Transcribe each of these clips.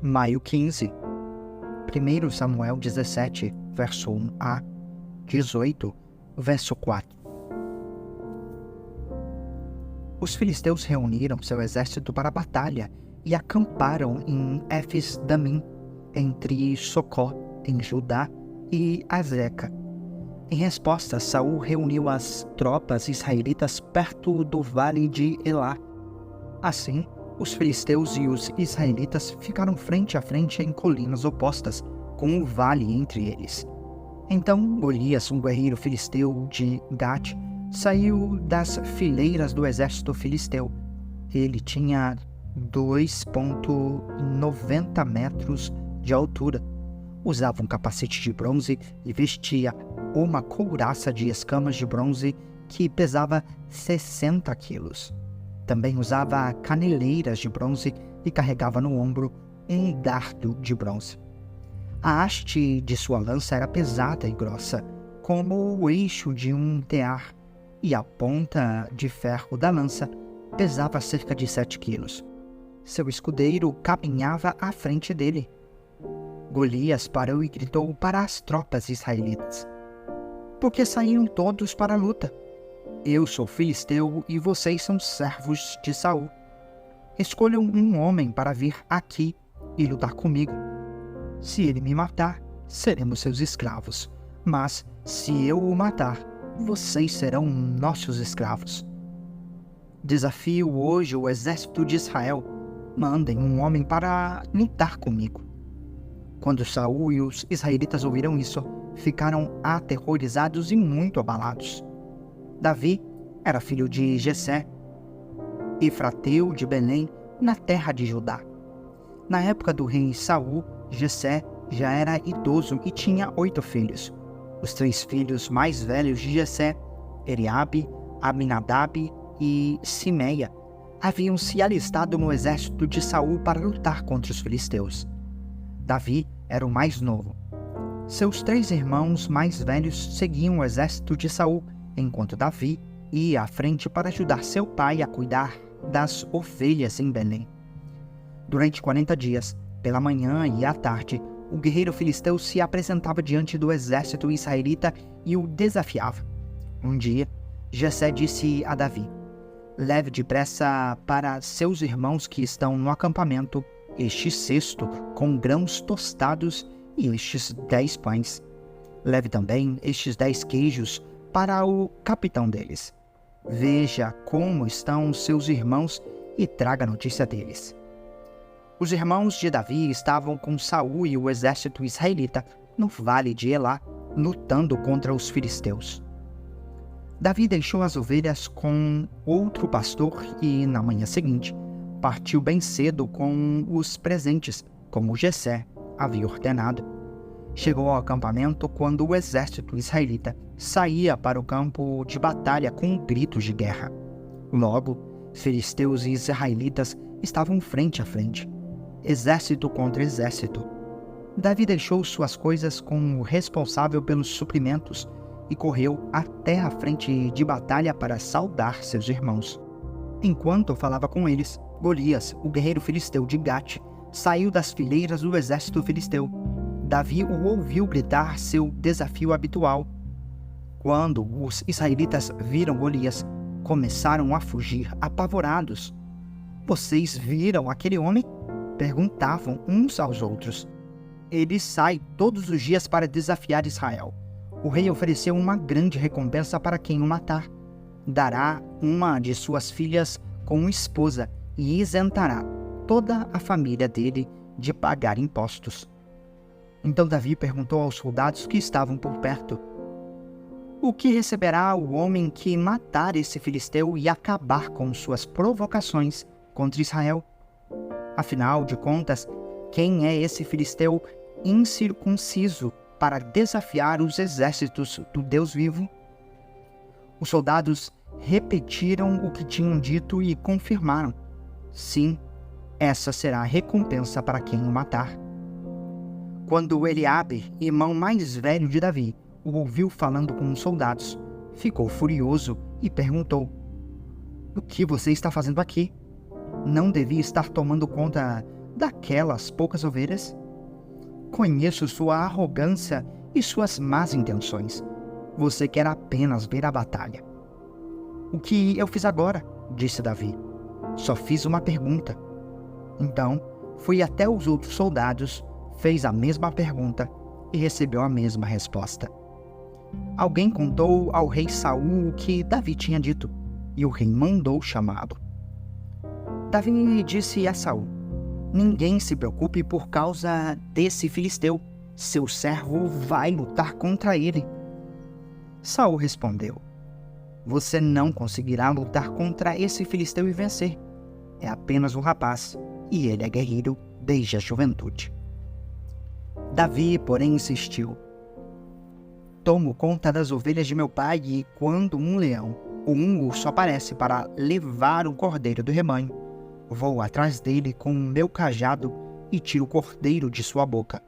Maio 15. 1 Samuel 17, verso 1a, 18, verso 4. Os filisteus reuniram seu exército para a batalha e acamparam em Éfes-Damim, entre Socó, em Judá, e Azeca. Em resposta, Saul reuniu as tropas israelitas perto do vale de Elá. Assim, os filisteus e os israelitas ficaram frente a frente em colinas opostas, com o vale entre eles. Então Golias, um guerreiro filisteu de Gate, saiu das fileiras do exército filisteu. Ele tinha 2,90 metros de altura. Usava um capacete de bronze e vestia uma couraça de escamas de bronze que pesava 60 quilos. Também usava caneleiras de bronze e carregava no ombro um dardo de bronze. A haste de sua lança era pesada e grossa, como o eixo de um tear, e a ponta de ferro da lança pesava cerca de 7 quilos. Seu escudeiro caminhava à frente dele. Golias parou e gritou para as tropas israelitas: "Por que saíram todos para a luta? Eu sou filisteu e vocês são servos de Saul. Escolham um homem para vir aqui e lutar comigo. Se ele me matar, seremos seus escravos. Mas, se eu o matar, vocês serão nossos escravos. Desafio hoje o exército de Israel. Mandem um homem para lutar comigo." Quando Saul e os israelitas ouviram isso, ficaram aterrorizados e muito abalados. Davi era filho de Jessé, efrateu de Belém, na terra de Judá. Na época do rei Saul, Jessé já era idoso e tinha 8 filhos. Os 3 filhos mais velhos de Jessé, Eliabe, Aminadab e Simeia, haviam se alistado no exército de Saul para lutar contra os filisteus. Davi era o mais novo. Seus 3 irmãos mais velhos seguiam o exército de Saul, enquanto Davi ia à frente para ajudar seu pai a cuidar das ovelhas em Belém. Durante 40 dias, pela manhã e à tarde, o guerreiro filisteu se apresentava diante do exército israelita e o desafiava. Um dia, Jessé disse a Davi: "Leve depressa para seus irmãos que estão no acampamento este cesto com grãos tostados e estes 10 pães. Leve também estes 10 queijos para o capitão deles. Veja como estão seus irmãos e traga notícia deles." Os irmãos de Davi estavam com Saul e o exército israelita no vale de Elá, lutando contra os filisteus. Davi deixou as ovelhas com outro pastor e, na manhã seguinte, partiu bem cedo com os presentes, como Jessé havia ordenado. Chegou ao acampamento quando o exército israelita saía para o campo de batalha com gritos de guerra. Logo, filisteus e israelitas estavam frente a frente, exército contra exército. Davi deixou suas coisas com o responsável pelos suprimentos e correu até a frente de batalha para saudar seus irmãos. Enquanto falava com eles, Golias, o guerreiro filisteu de Gate, saiu das fileiras do exército filisteu. Davi o ouviu gritar seu desafio habitual. Quando os israelitas viram Golias, começaram a fugir apavorados. "Vocês viram aquele homem?" perguntavam uns aos outros. "Ele sai todos os dias para desafiar Israel. O rei ofereceu uma grande recompensa para quem o matar. Dará uma de suas filhas como esposa e isentará toda a família dele de pagar impostos." Então Davi perguntou aos soldados que estavam por perto: "O que receberá o homem que matar esse filisteu e acabar com suas provocações contra Israel? Afinal de contas, quem é esse filisteu incircunciso para desafiar os exércitos do Deus vivo?" Os soldados repetiram o que tinham dito e confirmaram: "Sim, essa será a recompensa para quem o matar." Quando Eliabe, irmão mais velho de Davi, o ouviu falando com os soldados, ficou furioso e perguntou: "O que você está fazendo aqui? Não devia estar tomando conta daquelas poucas ovelhas? Conheço sua arrogância e suas más intenções. Você quer apenas ver a batalha. O que eu fiz agora? Disse Davi. Só fiz uma pergunta. Então, foi até os outros soldados, fez a mesma pergunta e recebeu a mesma resposta. Alguém contou ao rei Saul o que Davi tinha dito, e o rei mandou chamá-lo. Davi disse a Saul: ninguém se preocupe por causa desse filisteu. Seu servo vai lutar contra ele. Saul respondeu: você não conseguirá lutar contra esse filisteu e vencer. É apenas um rapaz, e ele é guerreiro desde a juventude. Davi, porém, insistiu: tomo conta das ovelhas de meu pai, e quando um leão ou um urso aparece para levar o cordeiro do rebanho, vou atrás dele com o meu cajado e tiro o cordeiro de sua boca.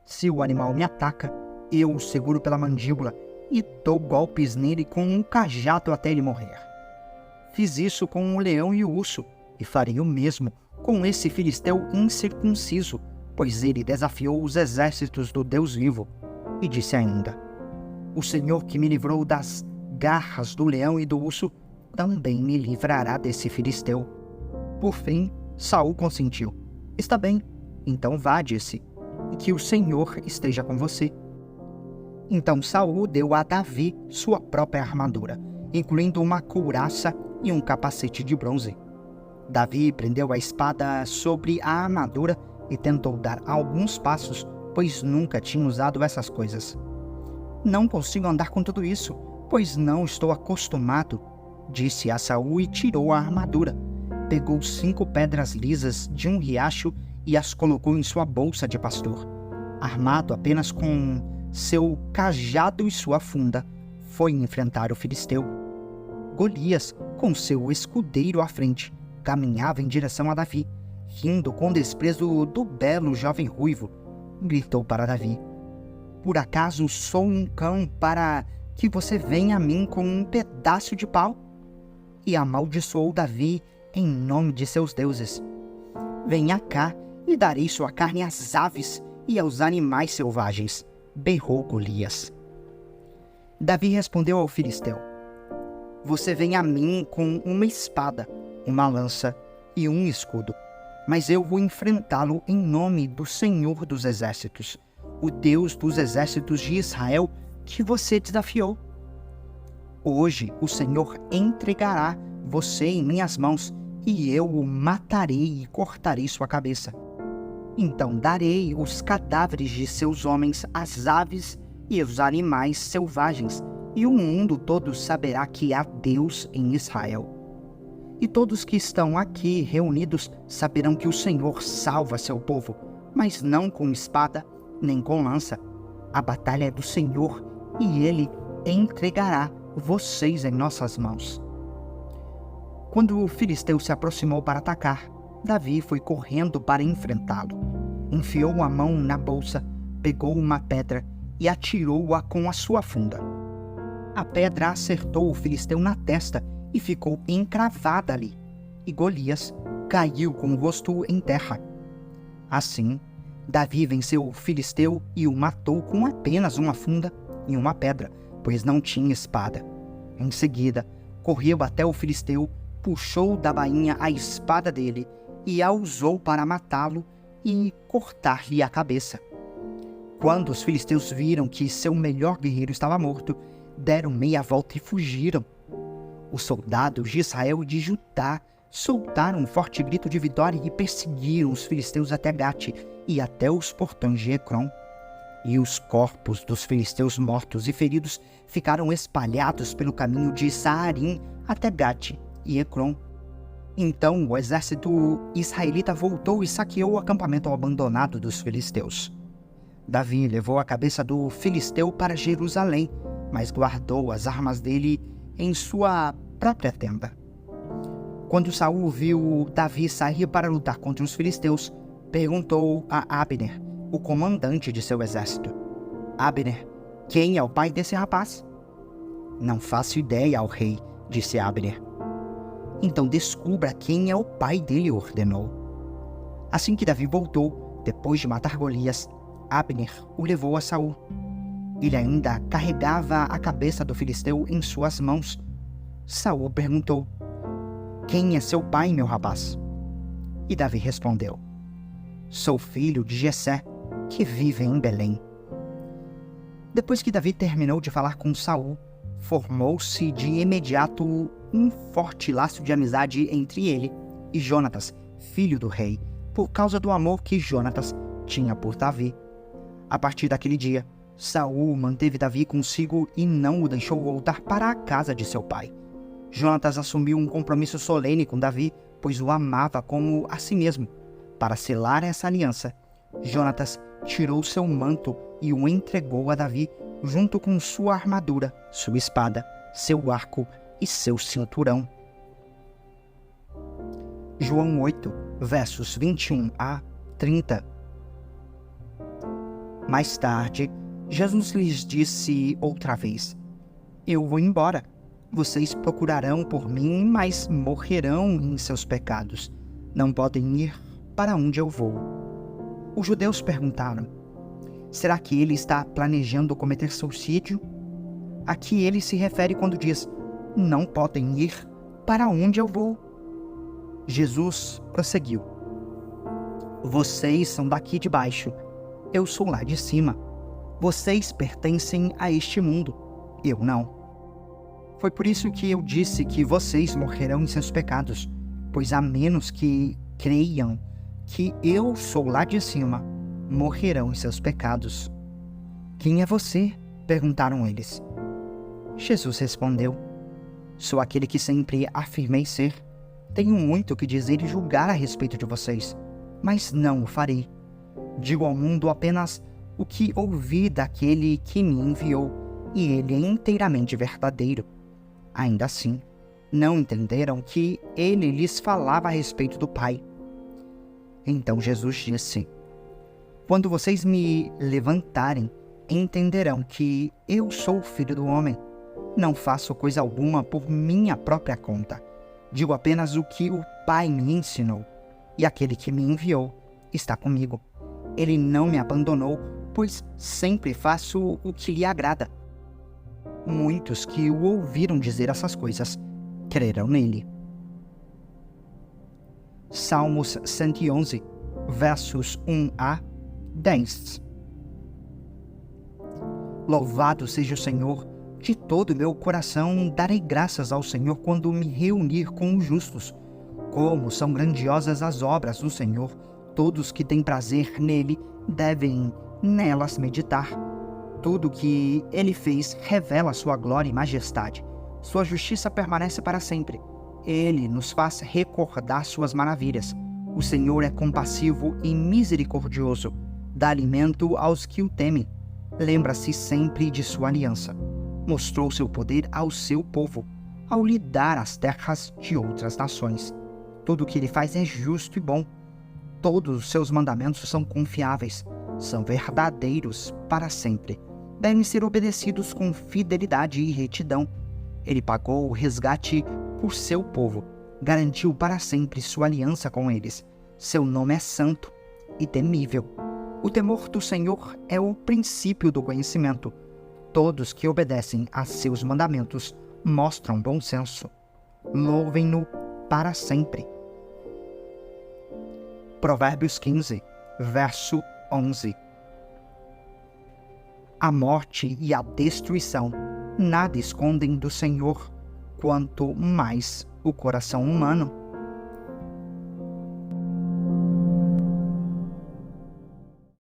Se o animal me ataca, eu o seguro pela mandíbula e dou golpes nele com um cajado até ele morrer. Fiz isso com o leão e o urso, e farei o mesmo com esse filisteu incircunciso, pois ele desafiou os exércitos do Deus vivo. E disse ainda: o Senhor que me livrou das garras do leão e do urso, também me livrará desse filisteu. Por fim, Saul consentiu. Está bem, então vá, disse, e que o Senhor esteja com você. Então Saul deu a Davi sua própria armadura, incluindo uma couraça e um capacete de bronze. Davi prendeu a espada sobre a armadura e tentou dar alguns passos, pois nunca tinha usado essas coisas. Não consigo andar com tudo isso, pois não estou acostumado, disse a Saul e tirou a armadura. Pegou 5 pedras lisas de um riacho e as colocou em sua bolsa de pastor. Armado apenas com seu cajado e sua funda, foi enfrentar o filisteu. Golias, com seu escudeiro à frente, caminhava em direção a Davi, rindo com desprezo do belo jovem ruivo. Gritou para Davi: por acaso sou um cão para que você venha a mim com um pedaço de pau? E amaldiçoou Davi em nome de seus deuses. Venha cá e darei sua carne às aves e aos animais selvagens, berrou Golias. Davi respondeu ao filisteu: você vem a mim com uma espada, uma lança e um escudo, mas eu vou enfrentá-lo em nome do Senhor dos Exércitos, o Deus dos exércitos de Israel que você desafiou. Hoje o Senhor entregará você em minhas mãos, e eu o matarei e cortarei sua cabeça. Então darei os cadáveres de seus homens às aves e aos animais selvagens, e o mundo todo saberá que há Deus em Israel. E todos que estão aqui reunidos saberão que o Senhor salva seu povo, mas não com espada nem com lança. A batalha é do Senhor, e Ele entregará vocês em nossas mãos. Quando o filisteu se aproximou para atacar, Davi foi correndo para enfrentá-lo. Enfiou a mão na bolsa, pegou uma pedra e atirou-a com a sua funda. A pedra acertou o filisteu na testa e ficou encravada ali, e Golias caiu com o rosto em terra. Assim, Davi venceu o filisteu e o matou com apenas uma funda e uma pedra, pois não tinha espada. Em seguida, correu até o filisteu, puxou da bainha a espada dele e a usou para matá-lo e cortar-lhe a cabeça. Quando os filisteus viram que seu melhor guerreiro estava morto, deram meia volta e fugiram. Os soldados de Israel e de Judá soltaram um forte grito de vitória e perseguiram os filisteus até Gate e até os portões de Ecrom. E os corpos dos filisteus mortos e feridos ficaram espalhados pelo caminho de Saarim até Gate e Ecrom. Então o exército israelita voltou e saqueou o acampamento abandonado dos filisteus. Davi levou a cabeça do filisteu para Jerusalém, mas guardou as armas dele em sua própria tenda. Quando Saul viu Davi sair para lutar contra os filisteus, perguntou a Abner, o comandante de seu exército: Abner, quem é o pai desse rapaz? Não faço ideia, ó rei, disse Abner. Então descubra quem é o pai dele, ordenou. Assim que Davi voltou, depois de matar Golias, Abner o levou a Saul. Ele ainda carregava a cabeça do filisteu em suas mãos. Saul perguntou: "Quem é seu pai, meu rapaz?" E Davi respondeu: "Sou filho de Jessé, que vive em Belém." Depois que Davi terminou de falar com Saul, formou-se de imediato um forte laço de amizade entre ele e Jonatas, filho do rei, por causa do amor que Jonatas tinha por Davi. A partir daquele dia, Saul manteve Davi consigo e não o deixou voltar para a casa de seu pai. Jonatas assumiu um compromisso solene com Davi, pois o amava como a si mesmo. Para selar essa aliança, Jonatas tirou seu manto e o entregou a Davi, junto com sua armadura, sua espada, seu arco e seu cinturão. João 8, versos 21 a 30. Mais tarde, Jesus lhes disse outra vez: "Eu vou embora. Vocês procurarão por mim, mas morrerão em seus pecados. Não podem ir para onde eu vou." Os judeus perguntaram: "Será que ele está planejando cometer suicídio?" A que ele se refere quando diz: "Não podem ir para onde eu vou." Jesus prosseguiu: "Vocês são daqui de baixo, eu sou lá de cima. Vocês pertencem a este mundo, eu não. Foi por isso que eu disse que vocês morrerão em seus pecados, pois a menos que creiam que eu sou lá de cima, morrerão em seus pecados." "Quem é você?" perguntaram eles. Jesus respondeu: "Sou aquele que sempre afirmei ser. Tenho muito que dizer e julgar a respeito de vocês, mas não o farei. Digo ao mundo apenas o que ouvi daquele que me enviou, e ele é inteiramente verdadeiro." Ainda assim, não entenderam que ele lhes falava a respeito do Pai. Então Jesus disse: "Quando vocês me levantarem, entenderão que eu sou o Filho do Homem. Não faço coisa alguma por minha própria conta. Digo apenas o que o Pai me ensinou, e aquele que me enviou está comigo. Ele não me abandonou, pois sempre faço o que lhe agrada." Muitos que o ouviram dizer essas coisas crerão nele. Salmos 111, versos 1 a 10. Louvado seja o Senhor, de todo o meu coração darei graças ao Senhor quando me reunir com os justos. Como são grandiosas as obras do Senhor, todos que têm prazer nele devem nelas meditar. Tudo que ele fez revela sua glória e majestade. Sua justiça permanece para sempre. Ele nos faz recordar suas maravilhas. O Senhor é compassivo e misericordioso. Dá alimento aos que o temem. Lembra-se sempre de sua aliança. Mostrou seu poder ao seu povo, ao lhe dar as terras de outras nações. Tudo o que ele faz é justo e bom. Todos os seus mandamentos são confiáveis, são verdadeiros para sempre. Devem ser obedecidos com fidelidade e retidão. Ele pagou o resgate por seu povo, garantiu para sempre sua aliança com eles. Seu nome é santo e temível. O temor do Senhor é o princípio do conhecimento. Todos que obedecem a seus mandamentos mostram bom senso. Louvem-no para sempre. Provérbios 15, verso 11. A morte e a destruição nada escondem do Senhor, quanto mais o coração humano.